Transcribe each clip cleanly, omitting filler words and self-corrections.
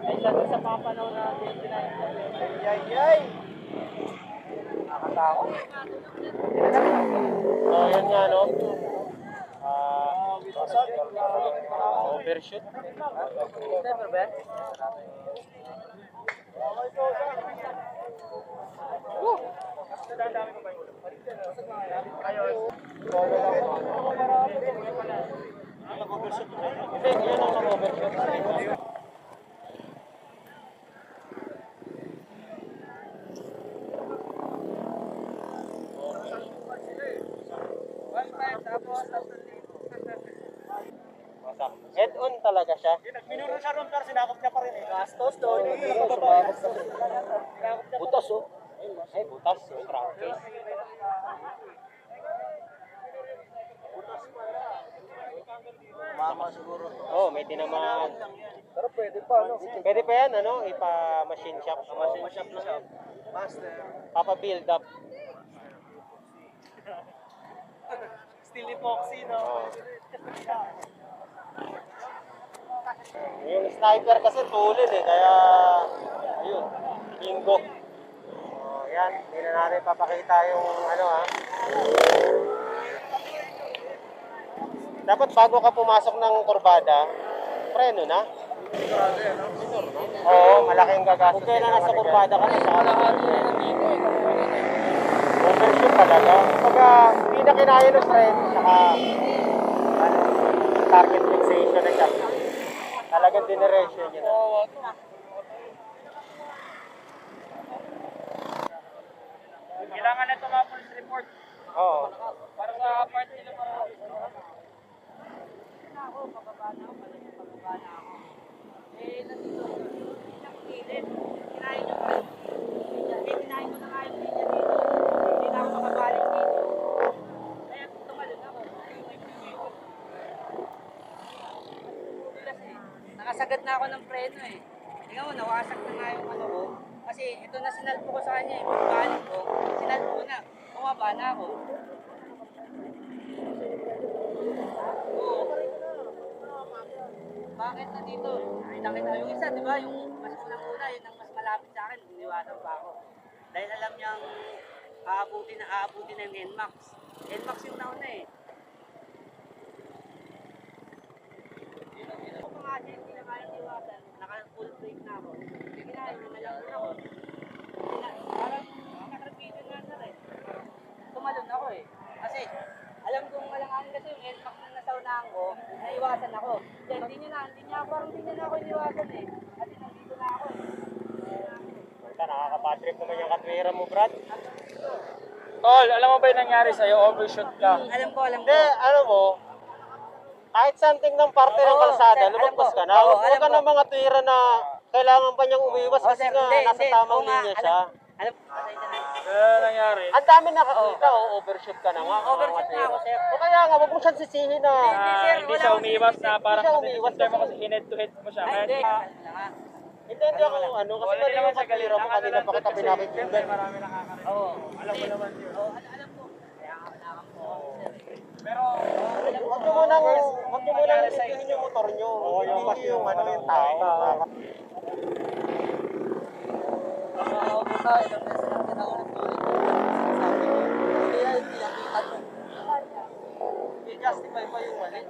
Kaysa doon sa mga panahon na Yay! Nakakatakot. So, yan nga, no? Overshoot. Never ba? Hindi, yan ang nag-overshoot. Head-on talaga siya. Minuro siya ron pero sinakop niya pa rin eh. Gastos doon. Butas, oh. Ay, butas. Crankcase. Mama siguro. Oh, may tinamaan. Pero pwede pa, no? Pwede pa yan, ano? Ipa-machine shop. Machine shop na siya. Master. Papa-build up. Still epoxy, no? Oh. Yung sniper kasi tulin eh, kaya ayun, bingo. Oh, yan, hindi na natin papakita yung ano ha. Dapat bago ka pumasok ng kurbada, preno na. Oo, malaking gagastos. Kung kailan nasa kurbada ka na, saka overshoot talaga. Pagka hindi na kinaya ng preno, saka ano, target fixation na siya. Talagang dineresyo niya na. Kailangan na ito mga police report. Oo. Para sa part nila para pababa na ako. Eh, nandito. Isang pilit. Kinain nyo ba? Kinain ko na nga yung linya dito. Hindi na ako makabalik dito. Kaya tumalun ako. Nakasagad na ako ng preno eh. Tingnan mo, nawasak na nga yung ano ko. Kasi ito na sinalpo ko sa kanya eh. Pagbalik ko, sinalpo na. Bumaba na ako. Oo. Bakit na dito? Nakita yung isa, di ba? Yung mas unang-una, yun ang mas malapit sa akin. Iniwasan pa ako. Dahil alam niyang aabutin na yung NMAX. NMAX yung nauna eh. Ako mga hindi na kaya iwasan. Naka-full brake na ako. Sige na, nalang ako. Parang nakarepeated nga na rin. Tumalon ako eh. Kasi alam kong malanganin kasi yung NMAX na nasaunahan ko, naiwasan ako. Kaya hindi niya ako iniwasan eh. Kasi nandito na ako eh. Nakaka-bad trip naman yung katwira mo, Brad. Tol, alam mo ba yung nangyari sa'yo? Overshoot ka. Alam ko. Hindi, ano mo, kahit something ng parte ng kalsada, lumagpas ka na. Huwag ka ng mga twira na kailangan pa niyang umiwas kasi nga nasa tamang linya siya. Alam ko, ano nangyari? Ang dami nakakita, overshoot ka na nga. Overshoot na ako, sir. O kaya nga, wag mo siyang sisihin na. Hindi siya umiwas na parang umiwas kasi head to head mo siya. Hindi ako, ano, kasi mali yung katwira mo kanina pa kita pinakikinggan. Marami nakakarinig. Oo. Alam mo naman yun. Oo, alam ko. Kaya nga wala kang pero, huwag nyo munang isihin yung motor nyo. Hindi yung ano yung tao. ako puta, ilang beses lang kinaulit-ulit. Sabi ko, hindi nakita mo. I-justify pa yung mali.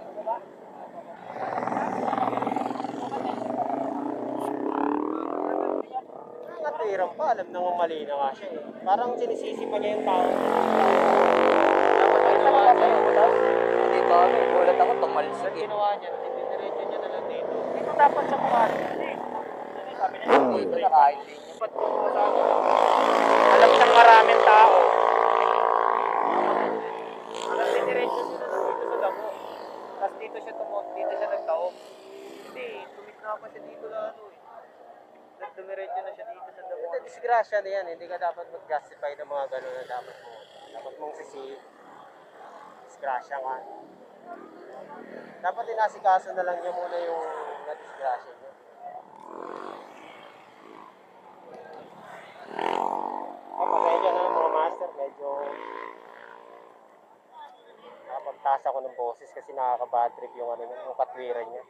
Ang katwirang pa, alam nang mali na nga siya eh. Parang sinisisi pa niya yung tao. Hindi ba? Gulat ako, tumalis Ang ginawa niya, diniretso niya na lang dito. Dito dapat siya kumali. Sabi niya, dito na kahit din niya. Alam siyang maraming tao. Alam, diniretso niya na lang dito sa damo. Tapos dito siya nagtaob. Hindi, tumikna pa siya dito na ano eh. Dumiretso na siya dito sa damo. Ito, disgrasya na yan. Hindi ka dapat mag-justify ng mga gano'n na dapat mong sisihin. Disgrasya ka. Dapat inasikaso na lang niya muna yung na-disgrasya niya. Pasensya na mga master, medyo nakapagtaas ako ng boses kasi nakaka-bad trip yung ano yung katwiran niya.